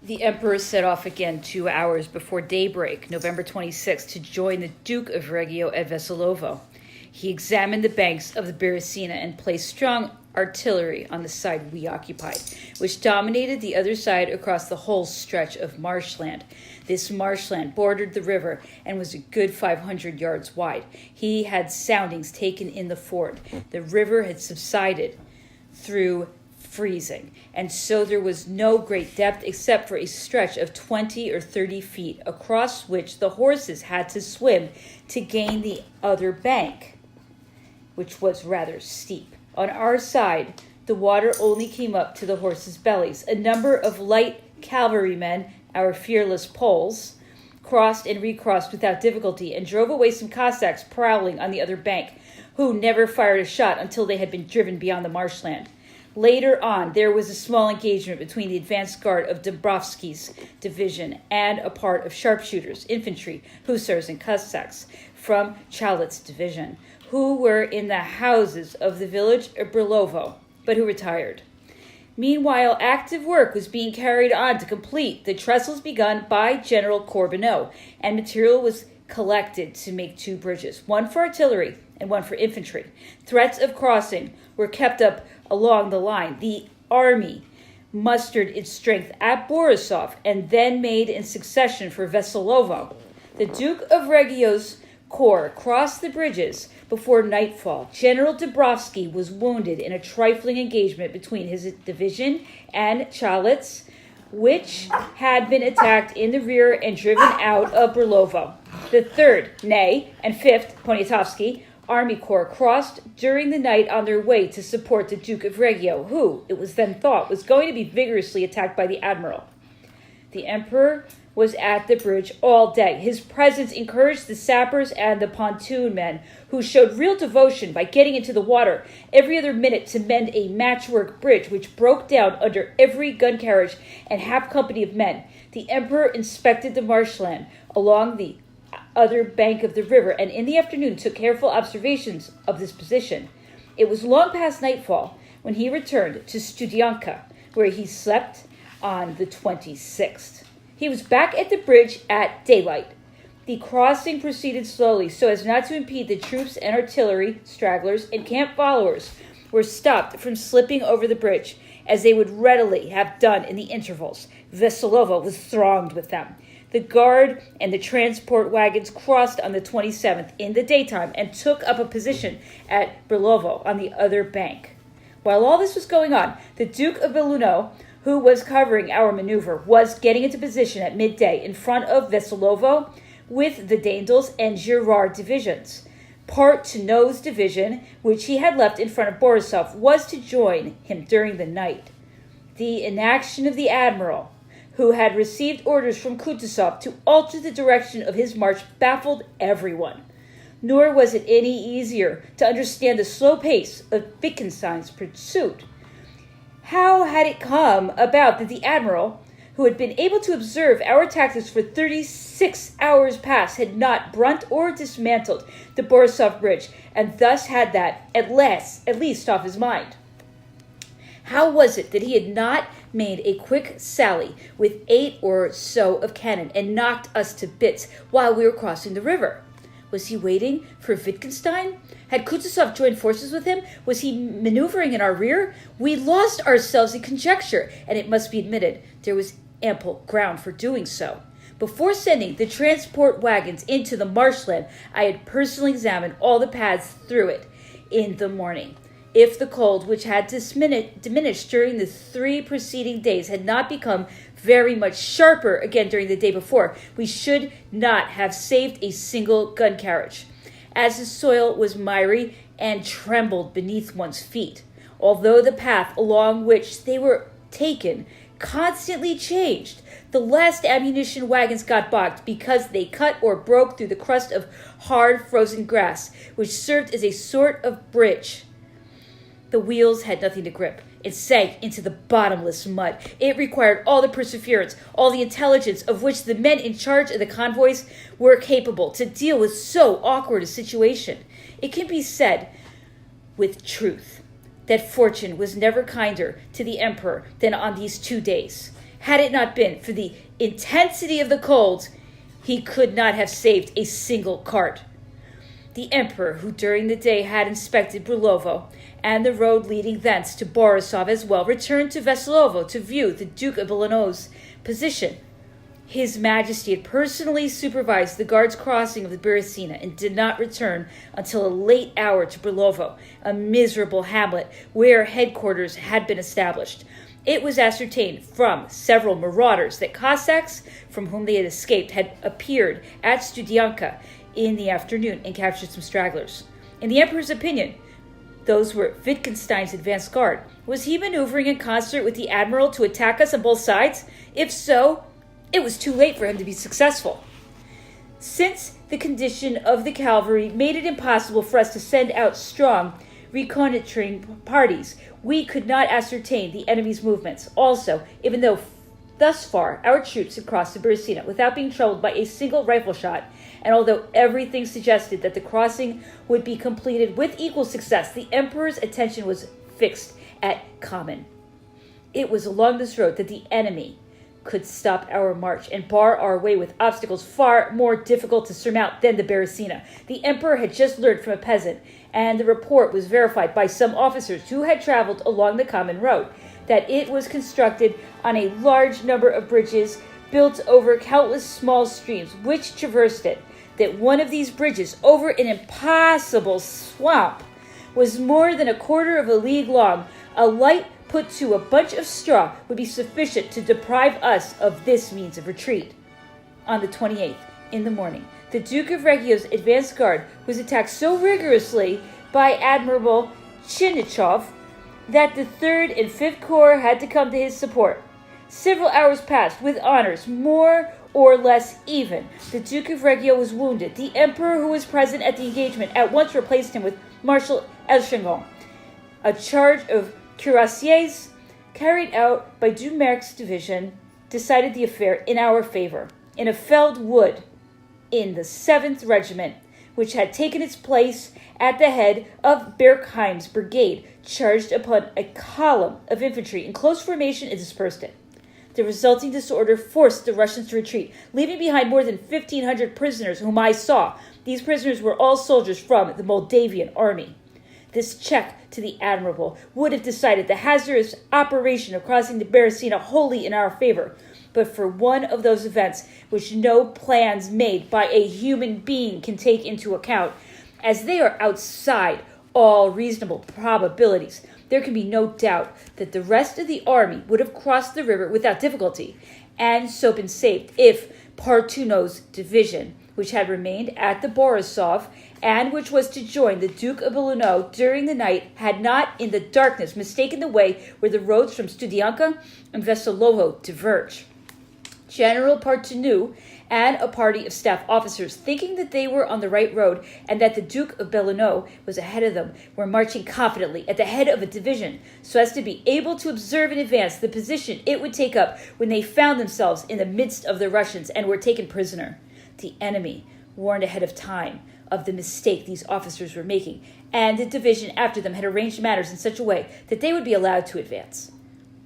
The emperor set off again 2 hours before daybreak, November 26, to join the Duke of Reggio at Veselovo. He examined the banks of the Beresina and placed strong artillery on the side we occupied, which dominated the other side across the whole stretch of marshland. This marshland bordered the river and was a good 500 yards wide. He had soundings taken in the ford. The river had subsided through freezing, and so there was no great depth except for a stretch of 20 or 30 feet across which the horses had to swim to gain the other bank, which was rather steep. On our side, the water only came up to the horses' bellies. A number of light cavalrymen, our fearless Poles, crossed and recrossed without difficulty and drove away some Cossacks prowling on the other bank, who never fired a shot until they had been driven beyond the marshland. Later on, there was a small engagement between the advance guard of Dombrovsky's division and a part of sharpshooters, infantry, hussars, and Cossacks from Chalit's division, who were in the houses of the village of Brilovo, but who retired. Meanwhile, active work was being carried on to complete the trestles begun by General Corbineau, and material was collected to make 2 bridges, one for artillery and one for infantry. Threats of crossing were kept up along the line. The army mustered its strength at Borisov and then made in succession for Veselovo. The Duke of Reggio's corps crossed the bridges before nightfall. General Dombrovsky was wounded in a trifling engagement between his division and Chalit's, which had been attacked in the rear and driven out of Brilovo. The 3rd, Ney, and 5th, Poniatowski, Army Corps crossed during the night on their way to support the Duke of Reggio, who, it was then thought, was going to be vigorously attacked by the admiral. The emperor was at the bridge all day. His presence encouraged the sappers and the pontoon men, who showed real devotion by getting into the water every other minute to mend a matchwork bridge which broke down under every gun carriage and half company of men. The emperor inspected the marshland along the other bank of the river, and in the afternoon took careful observations of this position. It was long past nightfall when he returned to Studianka, where he slept on the 26th. He was back at the bridge at daylight. The crossing proceeded slowly so as not to impede the troops, and artillery, stragglers, and camp followers were stopped from slipping over the bridge, as they would readily have done in the intervals. Veselovo was thronged with them. The guard and the transport wagons crossed on the 27th in the daytime and took up a position at Brilovo on the other bank. While all this was going on, the Duke of Belluno, who was covering our maneuver, was getting into position at midday in front of Veselovo with the Daendels and Girard divisions. Parteno's division, which he had left in front of Borisov, was to join him during the night. The inaction of the admiral, who had received orders from Kutuzov to alter the direction of his march, baffled everyone. Nor was it any easier to understand the slow pace of Wittgenstein's pursuit. How had it come about that the admiral, who had been able to observe our tactics for 36 hours past, had not brunt or dismantled the Borisov bridge, and thus had that, at least off his mind? How was it that he had not made a quick sally with 8 or so of cannon and knocked us to bits while we were crossing the river? Was he waiting for Wittgenstein? Had Kutuzov joined forces with him? Was he maneuvering in our rear? We lost ourselves in conjecture, and it must be admitted there was ample ground for doing so. Before sending the transport wagons into the marshland, I had personally examined all the paths through it in the morning. If the cold, which had diminished during the 3 preceding days, had not become very much sharper again during the day before, we should not have saved a single gun carriage, as the soil was miry and trembled beneath one's feet, although the path along which they were taken constantly changed. The last ammunition wagons got bogged because they cut or broke through the crust of hard frozen grass, which served as a sort of bridge. The wheels had nothing to grip. It sank into the bottomless mud. It required all the perseverance, all the intelligence of which the men in charge of the convoys were capable to deal with so awkward a situation. It can be said with truth that fortune was never kinder to the emperor than on these 2 days. Had it not been for the intensity of the cold, he could not have saved a single cart. The emperor, who during the day had inspected Brulovo and the road leading thence to Borisov as well, returned to Veslovo to view the Duke of Belano's position. His Majesty had personally supervised the guards' crossing of the Beresina and did not return until a late hour to Brulovo, a miserable hamlet where headquarters had been established. It was ascertained from several marauders that Cossacks from whom they had escaped had appeared at Studianka in the afternoon and captured some stragglers. In the emperor's opinion, those were Wittgenstein's advance guard. Was he maneuvering in concert with the admiral to attack us on both sides? If so, it was too late for him to be successful. Since the condition of the cavalry made it impossible for us to send out strong reconnoitering parties, we could not ascertain the enemy's movements. Also, even though thus far our troops had crossed the Beresina without being troubled by a single rifle shot, and although everything suggested that the crossing would be completed with equal success, the emperor's attention was fixed at Kamenn. It was along this road that the enemy could stop our march and bar our way with obstacles far more difficult to surmount than the Beresina. The emperor had just learned from a peasant, and the report was verified by some officers who had traveled along the common road, that it was constructed on a large number of bridges built over countless small streams which traversed it, that one of these bridges over an impassable swamp was more than a quarter of a league long. A light put to a bunch of straw would be sufficient to deprive us of this means of retreat. On the 28th, in the morning, the Duke of Regio's advance guard was attacked so rigorously by Admiral Chinichov that the 3rd and 5th Corps had to come to his support. Several hours passed with honors more or less even. The Duke of Regio was wounded. The emperor, who was present at the engagement, at once replaced him with Marshal Elchingon. A charge of cuirassiers carried out by Doumerc's division decided the affair in our favor. In a felled wood in the 7th Regiment, which had taken its place at the head of Berkheim's brigade, charged upon a column of infantry in close formation and dispersed it. The resulting disorder forced the Russians to retreat, leaving behind more than 1,500 prisoners whom I saw. These prisoners were all soldiers from the Moldavian army. This check to the admiral would have decided the hazardous operation of crossing the Beresina wholly in our favor, but for one of those events which no plans made by a human being can take into account, as they are outside all reasonable probabilities, there can be no doubt that the rest of the army would have crossed the river without difficulty, and so been saved if Partuno's division, which had remained at the Borisov and which was to join the Duke of Belano during the night, had not in the darkness mistaken the way where the roads from Studianka and Vesolovo diverge. General Partuno and a party of staff officers, thinking that they were on the right road and that the Duke of Belano was ahead of them, were marching confidently at the head of a division so as to be able to observe in advance the position it would take up when they found themselves in the midst of the Russians and were taken prisoner. The enemy, warned ahead of time of the mistake these officers were making, and the division after them had arranged matters in such a way that they would be allowed to advance.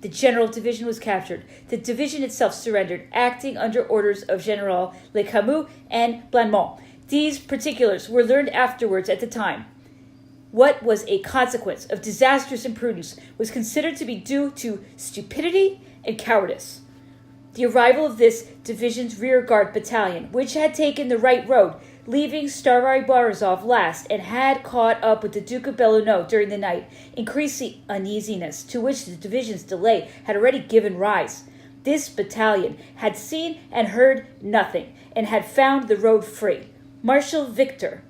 The general division was captured. The division itself surrendered, acting under orders of General Le Camus and Blandmont. These particulars were learned afterwards at the time. What was a consequence of disastrous imprudence was considered to be due to stupidity and cowardice. The arrival of this division's rearguard battalion, which had taken the right road, leaving Staroy Borisov last, and had caught up with the Duke of Belano during the night, increased the uneasiness to which the division's delay had already given rise. This battalion had seen and heard nothing, and had found the road free. Marshal Victor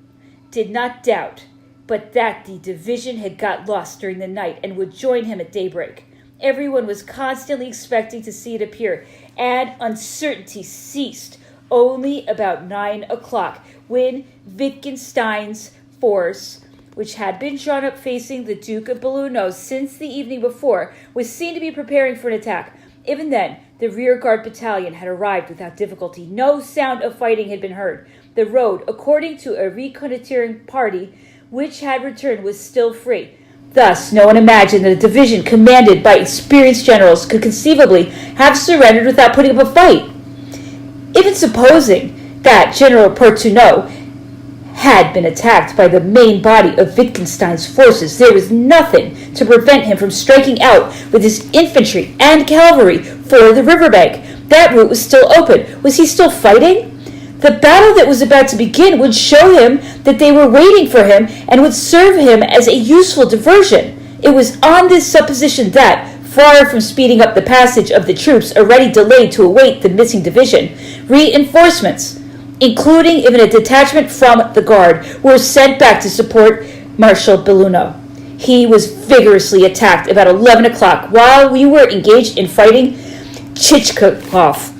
did not doubt but that the division had got lost during the night and would join him at daybreak. Everyone was constantly expecting to see it appear, and uncertainty ceased only about 9 o'clock, when Wittgenstein's force, which had been drawn up facing the Duke of Belano since the evening before, was seen to be preparing for an attack. Even then, the rearguard battalion had arrived without difficulty. No sound of fighting had been heard. The road, according to a reconnoitering party which had returned, was still free. Thus, no one imagined that a division commanded by experienced generals could conceivably have surrendered without putting up a fight. Even supposing that General Portunot had been attacked by the main body of Wittgenstein's forces, there was nothing to prevent him from striking out with his infantry and cavalry for the riverbank. That route was still open. Was he still fighting? The battle that was about to begin would show him that they were waiting for him and would serve him as a useful diversion. It was on this supposition that, far from speeding up the passage of the troops already delayed to await the missing division, reinforcements, including even a detachment from the Guard, were sent back to support Marshal Belluno. He was vigorously attacked about 11 o'clock. While we were engaged in fighting, Chichikov